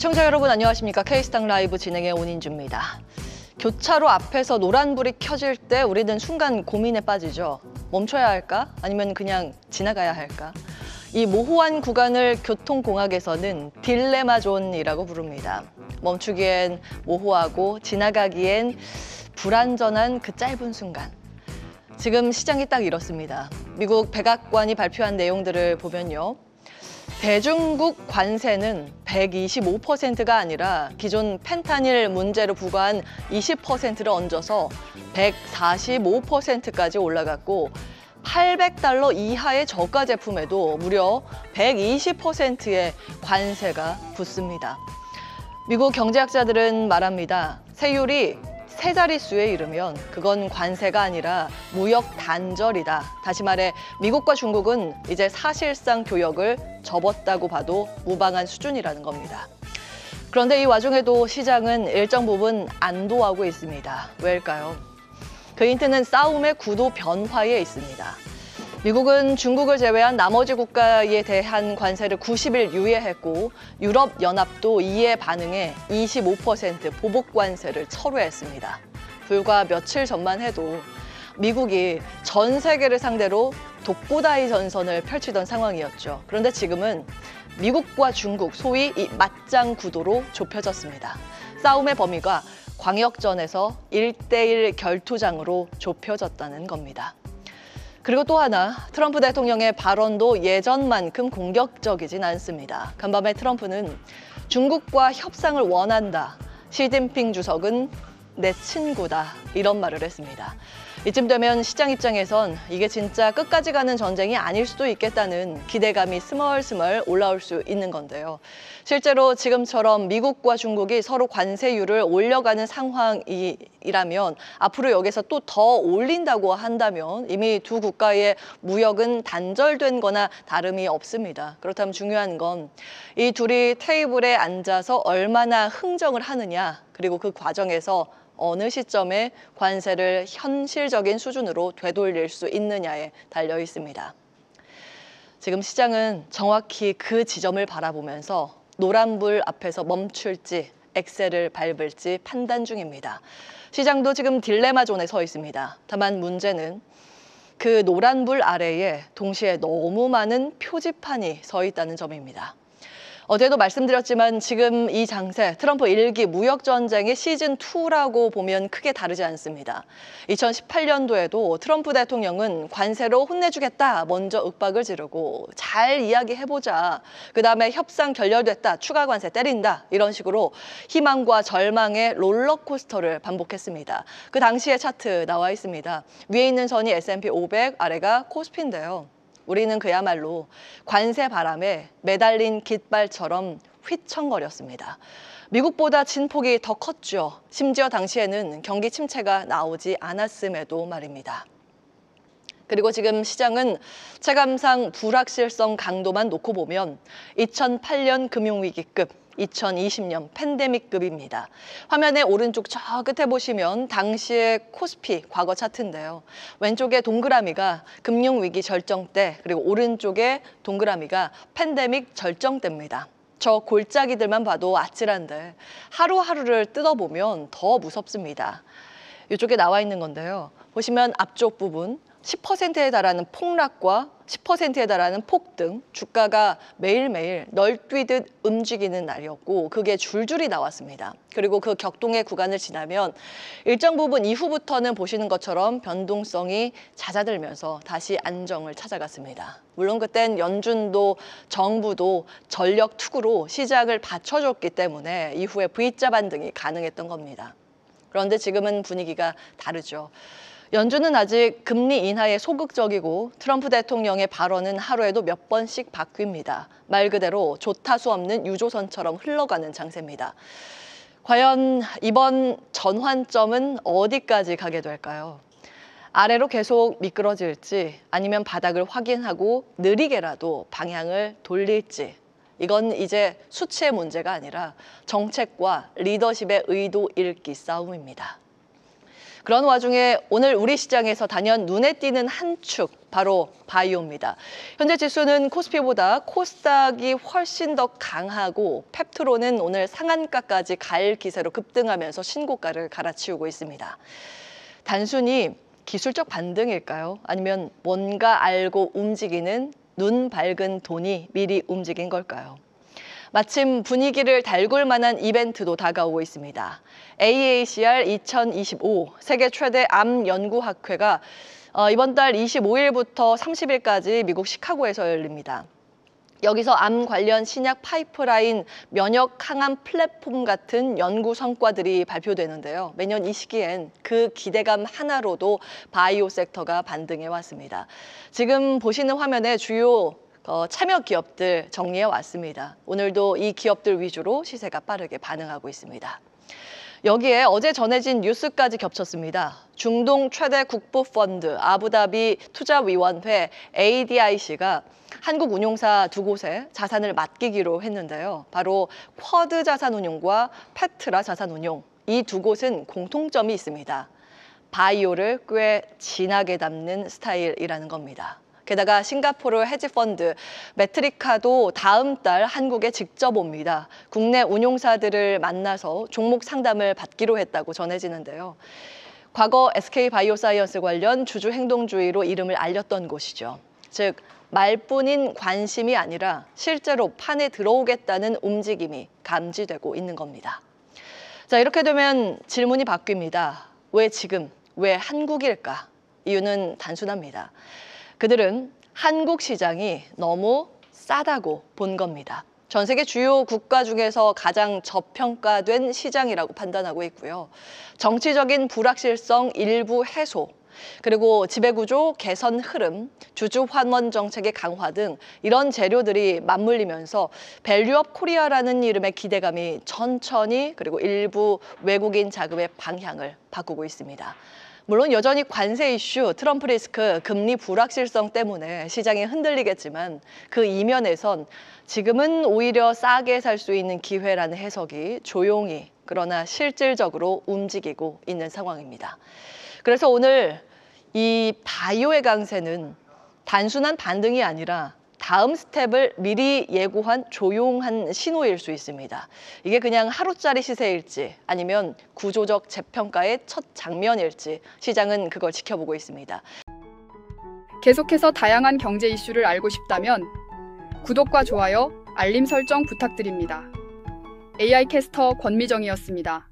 시청자 여러분 안녕하십니까? K스탁 라이브 진행의 온인주입니다. 교차로 앞에서 노란불이 켜질 때 우리는 순간 고민에 빠지죠. 멈춰야 할까? 아니면 그냥 지나가야 할까? 이 모호한 구간을 교통공학에서는 딜레마 존이라고 부릅니다. 멈추기엔 모호하고 지나가기엔 불안전한 그 짧은 순간. 지금 시장이 딱 이렇습니다. 미국 백악관이 발표한 내용들을 보면요. 대중국 관세는 125%가 아니라 기존 펜타닐 문제로 부과한 20%를 얹어서 145%까지 올라갔고 $800 이하의 저가 제품에도 무려 120%의 관세가 붙습니다. 미국 경제학자들은 말합니다. 세율이 세 자릿수에 이르면 그건 관세가 아니라 무역 단절이다. 다시 말해 미국과 중국은 이제 사실상 교역을 접었다고 봐도 무방한 수준이라는 겁니다. 그런데 이 와중에도 시장은 일정 부분 안도하고 있습니다. 왜일까요? 그 힌트는 싸움의 구도 변화에 있습니다. 미국은 중국을 제외한 나머지 국가에 대한 관세를 90일 유예했고 유럽연합도 이에 반응해 25% 보복 관세를 철회했습니다. 불과 며칠 전만 해도 미국이 전 세계를 상대로 독고다이 전선을 펼치던 상황이었죠. 그런데 지금은 미국과 중국, 소위 이 맞짱 구도로 좁혀졌습니다. 싸움의 범위가 광역전에서 1대1 결투장으로 좁혀졌다는 겁니다. 그리고 또 하나, 트럼프 대통령의 발언도 예전만큼 공격적이진 않습니다. 간밤에 트럼프는 중국과 협상을 원한다. 시진핑 주석은 내 친구다. 이런 말을 했습니다. 이쯤 되면 시장 입장에선 이게 진짜 끝까지 가는 전쟁이 아닐 수도 있겠다는 기대감이 스멀스멀 올라올 수 있는 건데요. 실제로 지금처럼 미국과 중국이 서로 관세율을 올려가는 상황이라면 앞으로 여기서 또 더 올린다고 한다면 이미 두 국가의 무역은 단절된 거나 다름이 없습니다. 그렇다면 중요한 건 이 둘이 테이블에 앉아서 얼마나 흥정을 하느냐, 그리고 그 과정에서 어느 시점에 관세를 현실적인 수준으로 되돌릴 수 있느냐에 달려 있습니다. 지금 시장은 정확히 그 지점을 바라보면서 노란불 앞에서 멈출지 엑셀을 밟을지 판단 중입니다. 시장도 지금 딜레마 존에 서 있습니다. 다만 문제는 그 노란불 아래에 동시에 너무 많은 표지판이 서 있다는 점입니다. 어제도 말씀드렸지만 지금 이 장세, 트럼프 1기 무역전쟁의 시즌2라고 보면 크게 다르지 않습니다. 2018년도에도 트럼프 대통령은 관세로 혼내주겠다 먼저 윽박을 지르고 잘 이야기해보자. 그다음에 협상 결렬됐다. 추가 관세 때린다. 이런 식으로 희망과 절망의 롤러코스터를 반복했습니다. 그 당시의 차트 나와 있습니다. 위에 있는 선이 S&P 500, 아래가 코스피인데요. 우리는 그야말로 관세 바람에 매달린 깃발처럼 휘청거렸습니다. 미국보다 진폭이 더 컸죠. 심지어 당시에는 경기 침체가 나오지 않았음에도 말입니다. 그리고 지금 시장은 체감상 불확실성 강도만 놓고 보면 2008년 금융위기급, 2020년 팬데믹급입니다. 화면의 오른쪽 저 끝에 보시면 당시의 코스피 과거 차트인데요. 왼쪽에 동그라미가 금융위기 절정 때, 그리고 오른쪽에 동그라미가 팬데믹 절정 때입니다. 저 골짜기들만 봐도 아찔한데 하루하루를 뜯어보면 더 무섭습니다. 이쪽에 나와 있는 건데요. 보시면 앞쪽 부분 10%에 달하는 폭락과 10%에 달하는 폭등, 주가가 매일매일 널뛰듯 움직이는 날이었고 그게 줄줄이 나왔습니다. 그리고 그 격동의 구간을 지나면 일정 부분 이후부터는 보시는 것처럼 변동성이 잦아들면서 다시 안정을 찾아갔습니다. 물론 그땐 연준도 정부도 전력 투구로 시장을 받쳐줬기 때문에 이후에 V자 반등이 가능했던 겁니다. 그런데 지금은 분위기가 다르죠. 연준은 아직 금리 인하에 소극적이고 트럼프 대통령의 발언은 하루에도 몇 번씩 바뀝니다. 말 그대로 조타수 없는 유조선처럼 흘러가는 장세입니다. 과연 이번 전환점은 어디까지 가게 될까요? 아래로 계속 미끄러질지 아니면 바닥을 확인하고 느리게라도 방향을 돌릴지. 이건 이제 수치의 문제가 아니라 정책과 리더십의 의도 읽기 싸움입니다. 그런 와중에 오늘 우리 시장에서 단연 눈에 띄는 한 축, 바로 바이오입니다. 현재 지수는 코스피보다 코스닥이 훨씬 더 강하고 펩트로는 오늘 상한가까지 갈 기세로 급등하면서 신고가를 갈아치우고 있습니다. 단순히 기술적 반등일까요? 아니면 뭔가 알고 움직이는 눈 밝은 돈이 미리 움직인 걸까요? 마침 분위기를 달굴 만한 이벤트도 다가오고 있습니다. AACR 2025 세계 최대 암 연구학회가 이번 달 25일부터 30일까지 미국 시카고에서 열립니다. 여기서 암 관련 신약 파이프라인, 면역 항암 플랫폼 같은 연구 성과들이 발표되는데요. 매년 이 시기엔 그 기대감 하나로도 바이오 섹터가 반등해 왔습니다. 지금 보시는 화면에 주요 참여 기업들 정리해 왔습니다. 오늘도 이 기업들 위주로 시세가 빠르게 반응하고 있습니다. 여기에 어제 전해진 뉴스까지 겹쳤습니다. 중동 최대 국부펀드 아부다비 투자위원회 ADIC가 한국 운용사 두 곳에 자산을 맡기기로 했는데요. 바로 쿼드 자산운용과 페트라 자산운용, 이 두 곳은 공통점이 있습니다. 바이오를 꽤 진하게 담는 스타일이라는 겁니다. 게다가 싱가포르 헤지펀드 메트리카도 다음 달 한국에 직접 옵니다. 국내 운용사들을 만나서 종목 상담을 받기로 했다고 전해지는데요. 과거 SK바이오사이언스 관련 주주 행동주의로 이름을 알렸던 곳이죠. 즉, 말뿐인 관심이 아니라 실제로 판에 들어오겠다는 움직임이 감지되고 있는 겁니다. 자, 이렇게 되면 질문이 바뀝니다. 왜 지금, 왜 한국일까? 이유는 단순합니다. 그들은 한국 시장이 너무 싸다고 본 겁니다. 전 세계 주요 국가 중에서 가장 저평가된 시장이라고 판단하고 있고요. 정치적인 불확실성 일부 해소, 그리고 지배구조 개선 흐름, 주주 환원 정책의 강화 등 이런 재료들이 맞물리면서 밸류업 코리아라는 이름의 기대감이 천천히 그리고 일부 외국인 자금의 방향을 바꾸고 있습니다. 물론 여전히 관세 이슈, 트럼프 리스크, 금리 불확실성 때문에 시장이 흔들리겠지만 그 이면에선 지금은 오히려 싸게 살 수 있는 기회라는 해석이 조용히 그러나 실질적으로 움직이고 있는 상황입니다. 그래서 오늘 이 바이오의 강세는 단순한 반등이 아니라 다음 스텝을 미리 예고한 조용한 신호일 수 있습니다. 이게 그냥 하루짜리 시세일지 아니면 구조적 재평가의 첫 장면일지 시장은 그걸 지켜보고 있습니다. 계속해서 다양한 경제 이슈를 알고 싶다면 구독과 좋아요, 알림 설정 부탁드립니다. AI 캐스터 권미정이었습니다.